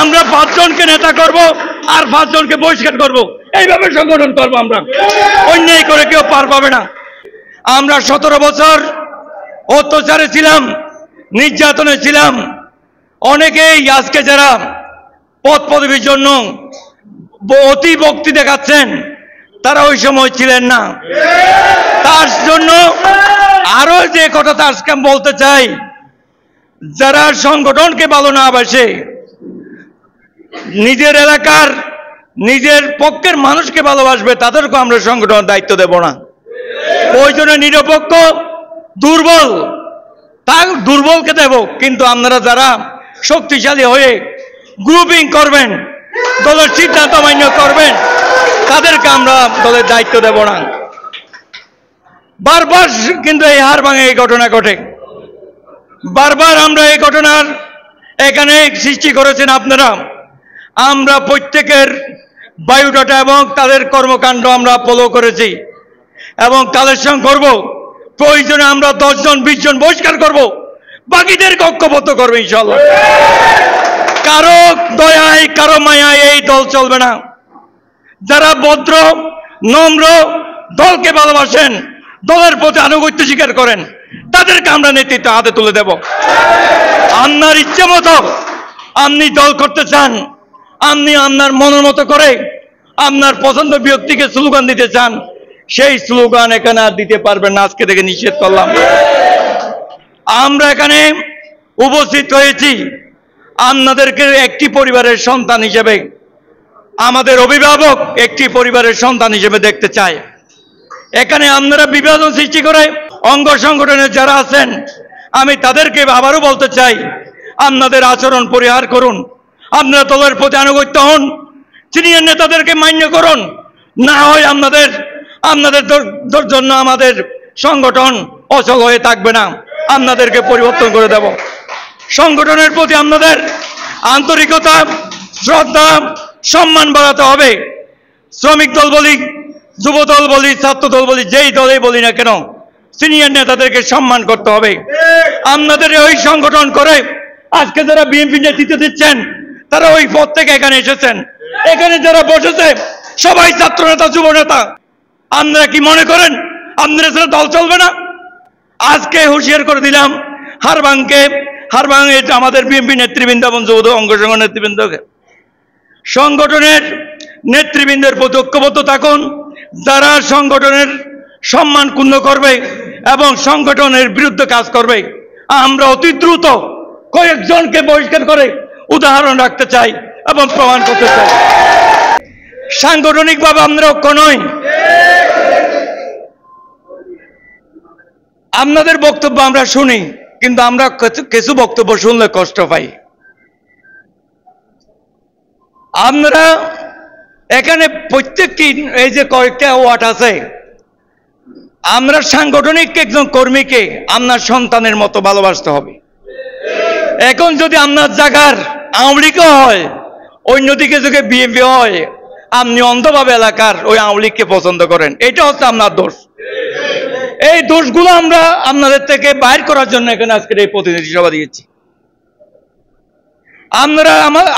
আমরা 5 জনকে নেতা করব আর 5 জনকে বহিষ্কার করব, এইভাবে সংগঠন করব আমরা। অন্যায় করে কেউ পার পাবে না। আমরা 17 বছর অত্যাচারে ছিলাম, নির্যাতনে ছিলাম। অনেকেই আজকে যারা পদ পদবীর জন্য অতি ভক্তি দেখাচ্ছেন, তারা ওই সময় ছিলেন না। তার জন্য আরো যে কথাটা আজকে বলতে চাই, যারা সংগঠনকে ভালো না বাসে, নিজের এলাকার নিজের পক্ষের মানুষকে ভালোবাসবে, তাদেরকে আমরা সংগঠনের দায়িত্ব দেব না। ওই জন্য নিরপেক্ষ দুর্বল, তার দুর্বলকে দেব। কিন্তু আপনারা যারা শক্তিশালী হয়ে গ্রুপিং করবেন, দলের সিদ্ধান্ত মান্য করবেন, তাদেরকে আমরা দলের দায়িত্ব দেব না। বারবার কিন্তু এই হাড়ভাঙা এই ঘটনা ঘটে, বারবার আমরা এই ঘটনার এখানে সৃষ্টি করেছেন আপনারা। আমরা প্রত্যেকের বায়োডাটা এবং তাদের কর্মকাণ্ড আমরা ফলো করেছি এবং তাদের সঙ্গে করব। প্রয়োজনে আমরা 10 জন 20 জন বহিষ্কার করব, বাকিদেরকে ঐক্যবদ্ধ করবো ইনশাআল্লাহ। কারো দয়ায় কারো মায়ায় এই দল চলবে না। যারা ভদ্র নম্র, দলকে ভালোবাসেন, দলের প্রতি আনুগত্য স্বীকার করেন, তাদেরকে আমরা নেতৃত্ব হাতে তুলে দেব। আপনার ইচ্ছে মতো আপনি দল করতে চান, আপনি আপনার মনের মতো করে আপনার পছন্দ ব্যক্তিকে স্লোগান দিতে চান, সেই স্লোগান এখানে আর দিতে পারবেন না, আজকে থেকে নিষেধ করলাম। আমরা এখানে উপস্থিত হয়েছি আপনাদেরকে একটি পরিবারের সন্তান হিসেবে, আমাদের অভিভাবক একটি পরিবারের সন্তান হিসেবে দেখতে চায়। এখানে আপনারা বিভাজন সৃষ্টি করে অঙ্গ সংগঠনের যারা আছেন, আমি তাদেরকে আবারও বলতে চাই, আপনাদের আচরণ পরিহার করুন। আপনারা দলের প্রতি আনুগত্য হন, সিনিয়র নেতাদেরকে মান্য করুন। না হয় আপনাদের জন্য আমাদের সংগঠন অচল হয়ে থাকবে না, আপনাদেরকে পরিবর্তন করে দেব। সংগঠনের প্রতি আপনাদের আন্তরিকতা, শ্রদ্ধা, সম্মান বাড়াতে হবে। শ্রমিক দল বলি, যুব দল বলি, ছাত্র দল বলি, যেই দলেই বলি না কেন, সিনিয়র নেতাদেরকে সম্মান করতে হবে। আপনাদের ওই সংগঠন করে আজকে যারা বিএনপি নেতৃত্ব দিচ্ছেন, তারা ওই পদ থেকে এখানে এসেছেন। এখানে যারা বসেছে সবাই ছাত্র নেতা, যুব নেতা। আপনারা কি মনে করেন আপনারা ছাড়া দল চলবে না? আজকে হুঁশিয়ার করে দিলাম হাড়ভাঙে আমাদের বিএনপি নেতৃবৃন্দ এবং যুব অঙ্গ সংগঠন নেতৃবৃন্দকে, সংগঠনের নেতৃবৃন্দের প্রতি ঐক্যবদ্ধ থাকুন। যারা সংগঠনের সম্মান ক্ষুণ্ণ করবে এবং সংগঠনের বিরুদ্ধে কাজ করবে, আমরা অতি দ্রুত কয়েকজনকে বহিষ্কার করে উদাহরণ রাখতে চাই এবং প্রমাণ করতে চাই। সাংগঠনিকভাবে আমরা ঐক্য নই। আপনাদের বক্তব্য আমরা শুনি, কিন্তু আমরা কিছু বক্তব্য শুনলে কষ্ট পাই। আমরা এখানে প্রত্যেকটি এই যে কয়েকটা ওয়ার্ড আছে, আমরা সাংগঠনিক একজন কর্মীকে আপনার সন্তানের মতো ভালোবাসতে হবে। এখন যদি আপনার জায়গার আওয়ামী লীগও হয়, অন্যদিকে যদি বিএনপি হয়, আপনি অন্ধভাবে এলাকার ওই আওয়ামী লীগকে পছন্দ করেন, এটা হচ্ছে আপনার দোষ। এই দোষগুলো আমরা আপনাদের থেকে বাইর করার জন্য এখানে আজকের এই প্রতিনিধি সভা দিয়েছি।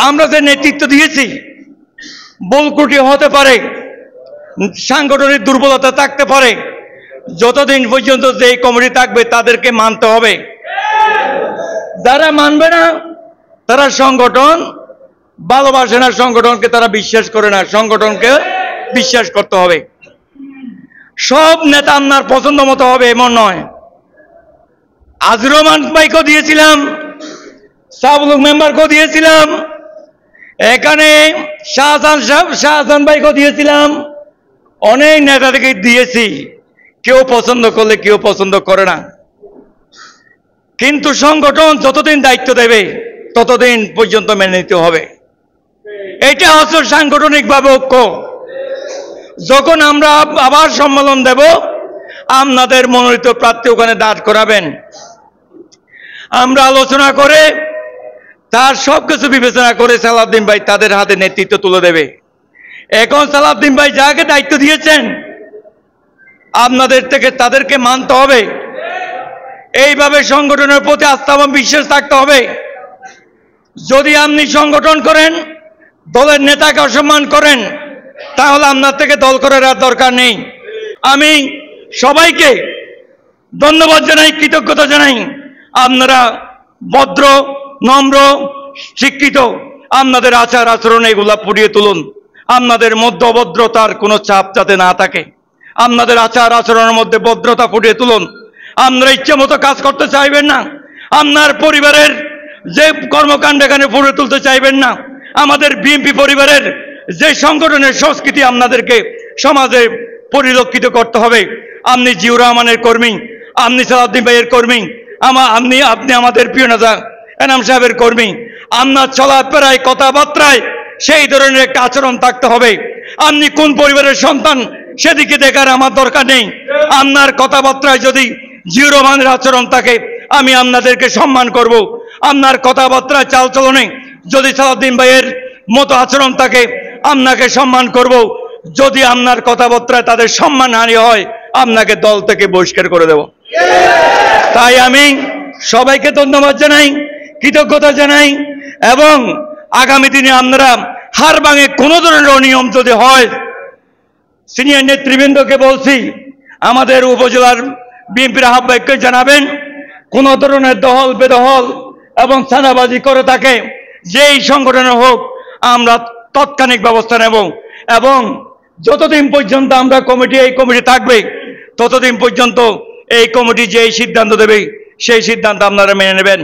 আমরা যে নেতৃত্ব দিয়েছি, ভুল ত্রুটি হতে পারে, সাংগঠনিক দুর্বলতা থাকতে পারে, যতদিন পর্যন্ত যে কমিটি থাকবে তাদেরকে মানতে হবে। যারা মানবে না তারা সংগঠন ভালোবাসে না, সংগঠনকে তারা বিশ্বাস করে না। সংগঠনকে বিশ্বাস করতে হবে। সব নেতা আপনার পছন্দ মতো হবে এমন নয়। আজিজুর রহমান ভাইকেও দিয়েছিলাম, সাবলুক মেম্বারকেও দিয়েছিলাম, এখানে শাহজাহান ভাইকেও দিয়েছিলাম, অনেক নেতাদেরকে দিয়েছি। কেউ পছন্দ করলে কেউ পছন্দ করে না। কিন্তু সংগঠন যতদিন দায়িত্ব দেবে ততদিন পর্যন্ত মেনে নিতে হবে। এটা হচ্ছে সাংগঠনিকভাবে ঐক্য। যখন আমরা আবার সম্মেলন দেব, আপনাদের মনোনীত প্রার্থী ওখানে দাঁড় করাবেন। আমরা আলোচনা করে তার সবকিছু বিবেচনা করে সালাউদ্দিন ভাই তাদের হাতে নেতৃত্ব তুলে দেবে। এখন সালাউদ্দিন ভাই যাকে দায়িত্ব দিয়েছেন, আপনাদের থেকে তাদেরকে মানতে হবে। এইভাবে সংগঠনের প্রতি আস্থা এবং বিশ্বাস থাকতে হবে। যদি আপনি সংগঠন করেন, দলের নেতাকে অসম্মান করেন, তাহলে আপনার থেকে দল করার আর দরকার নেই। আমি সবাইকে ধন্যবাদ জানাই, কৃতজ্ঞতা জানাই। আপনারা ভদ্র, নম্র, শিক্ষিত, আপনাদের আচার আচরণ এগুলা ফুটিয়ে তুলুন। আপনাদের মধ্যে অভদ্রতার কোনো চাপ যাতে না থাকে, আপনাদের আচার আচরণের মধ্যে ভদ্রতা ফুটিয়ে তুলুন। আপনারা ইচ্ছে মতো কাজ করতে চাইবেন না, আপনার পরিবারের যে কর্মকাণ্ড এখানে ফুটিয়ে তুলতে চাইবেন না। আমাদের বিএনপি পরিবারের যে সংগঠনের সংস্কৃতি আপনাদেরকে সমাজে পরিলক্ষিত করতে হবে। আপনি জিয়াউর রহমানের কর্মী, আপনি সালাউদ্দিন ভাইয়ের কর্মী, আপনি আমাদের প্রিয় নেতা এনাম সাহেবের কর্মী। আপনার চলাফেরায়, কথাবার্তায় সেই ধরনের একটা আচরণ থাকতে হবে। আপনি কোন পরিবারের সন্তান সেদিকে দেখার আমার দরকার নেই। আপনার কথাবার্তায় যদি জিয়াউর রহমানের আচরণ থাকে, আমি আপনাদেরকে সম্মান করব। আপনার কথাবার্তায় চালচলনে যদি সালাউদ্দিন ভাইয়ের মতো আচরণ থাকে, আপনাকে সম্মান করব। যদি আপনার কথাবার্তায় তাদের সম্মানহানি হয়, আপনাকে দল থেকে বহিষ্কার করে দেব। তাই আমি সবাইকে ধন্যবাদ জানাই, কৃতজ্ঞতা জানাই, এবং আগামী দিনে আপনারা হার ভাঙে কোনো ধরনের অনিয়ম যদি হয়, সিনিয়র নেতৃবৃন্দকে বলছি, আমাদের উপজেলার বিএনপির আহ্বায়ককে জানাবেন, কোন ধরনের দহল বেদহল এবং চাঁদাবাজি করে থাকে যেই সংগঠনের হোক, আমরা তাৎক্ষণিক ব্যবস্থা নেব। এবং যতদিন পর্যন্ত আমরা এই কমিটি থাকবে, ততদিন পর্যন্ত এই কমিটি যেই সিদ্ধান্ত দেবে সেই সিদ্ধান্ত আপনারা মেনে নেবেন।